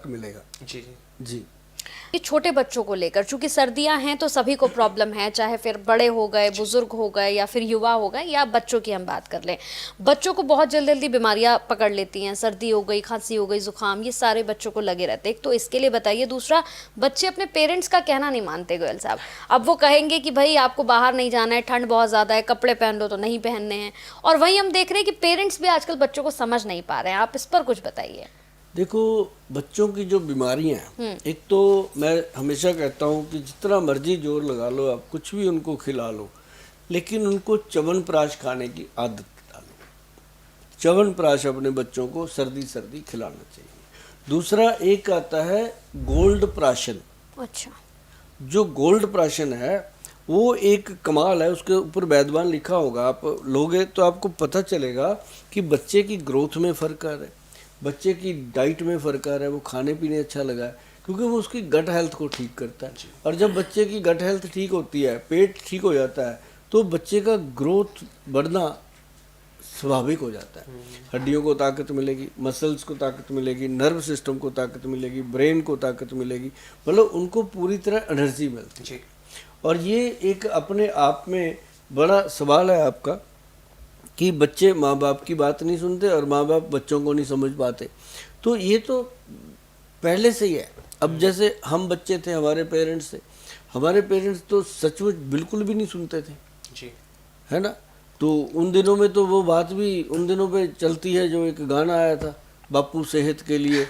Impact मिलेगा। जी जी। ये छोटे बच्चों को लेकर, चूंकि सर्दियां हैं तो सभी को प्रॉब्लम है, चाहे फिर बड़े हो गए, बुजुर्ग हो गए, या फिर युवा हो गए, या बच्चों की हम बात कर लें। बच्चों को बहुत जल्दी जल्दी बीमारियां पकड़ लेती हैं, सर्दी हो गई, खांसी हो गई, जुकाम, ये सारे बच्चों को लगे रहते हैं। एक तो इसके लिए बताइए, दूसरा बच्चे अपने पेरेंट्स का कहना नहीं मानते गोयल साहब। अब वो कहेंगे कि भाई आपको बाहर नहीं जाना है, ठंड बहुत ज़्यादा है, कपड़े पहन लो तो नहीं पहनने हैं। और वहीं हम देख रहे हैं कि पेरेंट्स भी आजकल बच्चों को समझ नहीं पा रहे हैं। आप इस पर कुछ बताइए। देखो, बच्चों की जो बीमारियां हैं, एक तो मैं हमेशा कहता हूं कि जितना मर्जी जोर लगा लो, आप कुछ भी उनको खिला लो, लेकिन उनको च्यवनप्राश खाने की आदत डालो। च्यवनप्राश अपने बच्चों को सर्दी सर्दी खिलाना चाहिए। दूसरा एक आता है गोल्ड प्राशन। अच्छा। जो गोल्ड प्राशन है वो एक कमाल है, उसके ऊपर वैद्यवान लिखा होगा, आप लोगे तो आपको पता चलेगा कि बच्चे की ग्रोथ में फ़र्क आ रहा है, बच्चे की डाइट में फ़र्क आ रहा है, वो खाने पीने अच्छा लगा है, क्योंकि वो उसकी गट हेल्थ को ठीक करता है। और जब बच्चे की गट हेल्थ ठीक होती है, पेट ठीक हो जाता है, तो बच्चे का ग्रोथ बढ़ना स्वाभाविक हो जाता है। हड्डियों को ताकत मिलेगी, मसल्स को ताकत मिलेगी, नर्व सिस्टम को ताकत मिलेगी, ब्रेन को ताकत मिलेगी, मतलब उनको पूरी तरह एनर्जी मिलती है। और ये एक अपने आप में बड़ा सवाल है आपका कि बच्चे माँ बाप की बात नहीं सुनते और माँ बाप बच्चों को नहीं समझ पाते। तो ये तो पहले से ही है। अब जैसे हम बच्चे थे, हमारे पेरेंट्स तो सचमुच बिल्कुल भी नहीं सुनते थे जी, है ना। तो उन दिनों में तो वो बात भी उन दिनों पे चलती है, जो एक गाना आया था, बापू सेहत के लिए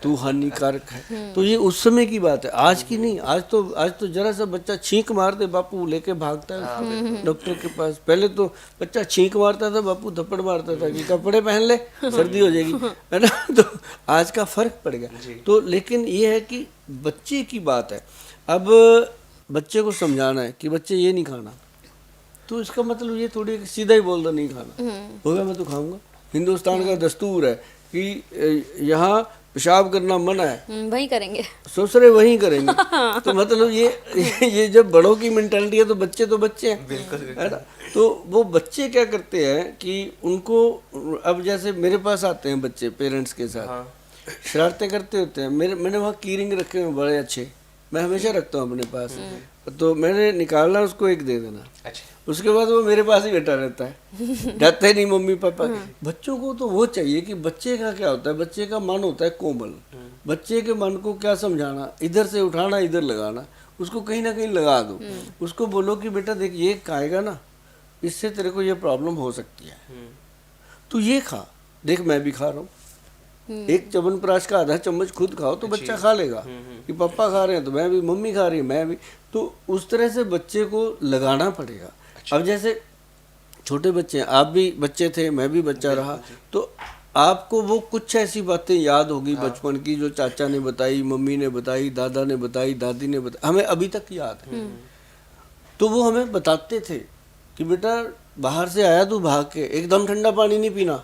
तू हानिकारक है। तो ये उस समय की बात है, आज की नहीं। आज तो जरा सा बच्चा छींक मार दे, बापू लेके भागता है डॉक्टर के पास। पहले तो बच्चा छींक मारता था, बापू थप्पड़ मारता था कि कपड़े पहन ले, सर्दी हो जाएगी, है ना। तो आज का फर्क पड़ गया। तो लेकिन ये है कि बच्चे की बात है, अब बच्चे को समझाना है कि बच्चे ये नहीं खाना, तो इसका मतलब ये थोड़ी सीधा ही बोल दो नहीं खाना, होगा मैं तो खाऊंगा। हिंदुस्तान का दस्तूर है कि यहाँ पेशाब करना मना है, वही करेंगे, सोच रहे वही करेंगे। तो मतलब ये जब बड़ों की मेंटालिटी है, तो बच्चे हैं, बिल्कुल, है ना। तो वो बच्चे क्या करते हैं कि उनको, अब जैसे मेरे पास आते हैं बच्चे पेरेंट्स के साथ, शरारतें करते होते हैं। मैंने वहाँ कीरिंग रखे हुए बड़े अच्छे, मैं हमेशा रखता हूँ अपने पास। तो मैंने निकालना, उसको एक दे देना। अच्छा, उसके बाद वो मेरे पास ही बैठा रहता है, जाते नहीं मम्मी पापा। बच्चों को तो वो चाहिए कि बच्चे का क्या होता है, बच्चे का मन होता है कोमल। बच्चे के मन को क्या समझाना, इधर से उठाना इधर लगाना, उसको कहीं ना कहीं लगा दो। उसको बोलो कि बेटा देख, ये खाएगा ना, इससे तेरे को ये प्रॉब्लम हो सकती है, तू ये खा, देख मैं भी खा रहा हूँ। एक च्यवनप्राश का आधा चम्मच खुद खाओ तो बच्चा खा लेगा कि पापा खा रहे हैं तो मैं भी, मम्मी खा रही है मैं भी। तो उस तरह से बच्चे को लगाना पड़ेगा। अब जैसे छोटे बच्चे हैं, आप भी बच्चे थे, मैं भी बच्चा रहा, तो आपको वो कुछ ऐसी बातें याद होगी बचपन की, जो चाचा ने बताई, मम्मी ने बताई, दादा ने बताई, दादी ने बताई, हमें अभी तक याद है। तो वो हमें बताते थे कि बेटा बाहर से आया तू भाग के, एकदम ठंडा पानी नहीं पीना,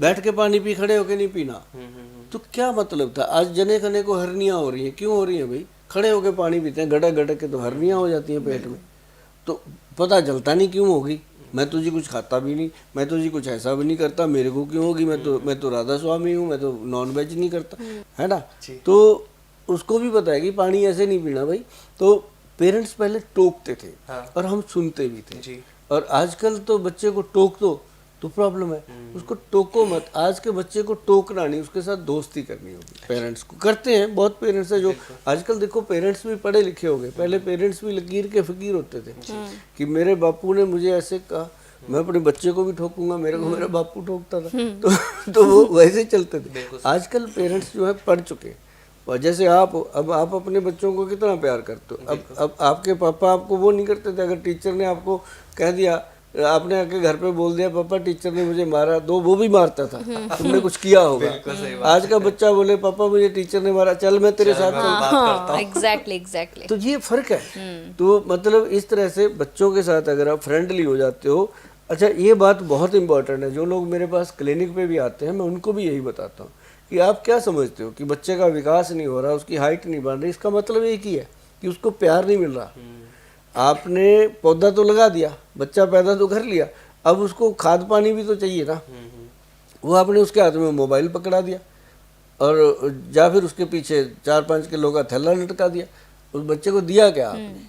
बैठ के पानी पी, खड़े होके नहीं पीना। तो क्या मतलब था। आज जने खने को हर्नियाँ हो रही हैं, क्यों हो रही हैं भाई, खड़े होके पानी पीते हैं, गड़क गड़क के तो हर्नियाँ हो जाती हैं पेट में। तो पता चलता नहीं क्यों होगी। मैं तो जी कुछ खाता भी नहीं, मैं तो जी कुछ ऐसा भी नहीं करता, मेरे को क्यों होगी, मैं तो राधा स्वामी हूँ, मैं तो नॉन वेज नहीं करता, है ना। तो उसको भी पता है कि पानी ऐसे नहीं पीना भाई। तो पेरेंट्स पहले टोकते थे और हम सुनते भी थे। और आजकल तो बच्चे को टोक दो तो प्रॉब्लम है, उसको टोको मत। आज के बच्चे को टोकना नहीं, उसके साथ दोस्ती करनी होगी। पेरेंट्स को करते हैं, बहुत पेरेंट्स हैं जो आजकल, देखो पेरेंट्स भी पढ़े लिखे हो गए, पहले पेरेंट्स भी लकीर के फकीर होते थे कि मेरे बापू ने मुझे ऐसे कहा, मैं अपने बच्चे को भी ठोकूंगा, मेरे को मेरा बापू ठोकता था। तो वो वैसे चलते थे। आजकल पेरेंट्स जो है पढ़ चुके, और जैसे आप अपने बच्चों को कितना प्यार करते हो। अब आपके पापा आपको वो नहीं करते थे। अगर टीचर ने आपको कह दिया, आपने आके घर पे बोल दिया पापा टीचर ने मुझे मारा, तो वो भी मारता था, तुमने कुछ किया होगा। आज का बच्चा बोले पापा मुझे टीचर ने मारा, चल मैं तेरे साथ करता हूं। एग्जैक्टली। तो ये फर्क है। तो मतलब इस तरह से बच्चों के साथ अगर आप फ्रेंडली हो जाते हो। अच्छा, ये बात बहुत इंपॉर्टेंट है, जो लोग मेरे पास क्लिनिक पे भी आते हैं, मैं उनको भी यही बताता हूँ कि आप क्या समझते हो कि बच्चे का विकास नहीं हो रहा, उसकी हाइट नहीं बढ़ रही, इसका मतलब एक ही है कि उसको प्यार नहीं मिल रहा। आपने पौधा तो लगा दिया, बच्चा पैदा तो कर लिया, अब उसको खाद पानी भी तो चाहिए ना। वो आपने उसके हाथ में मोबाइल पकड़ा दिया, और या फिर उसके पीछे 4-5 किलो का थैला लटका दिया, उस बच्चे को दिया क्या आपने।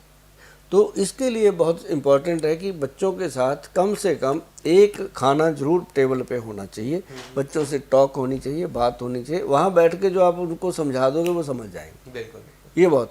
तो इसके लिए बहुत इम्पोर्टेंट है कि बच्चों के साथ कम से कम एक खाना जरूर टेबल पे होना चाहिए, बच्चों से टॉक होनी चाहिए, बात होनी चाहिए, वहाँ बैठ के जो आप उनको समझा दोगे वो समझ जाएंगे। बिल्कुल ये बहुत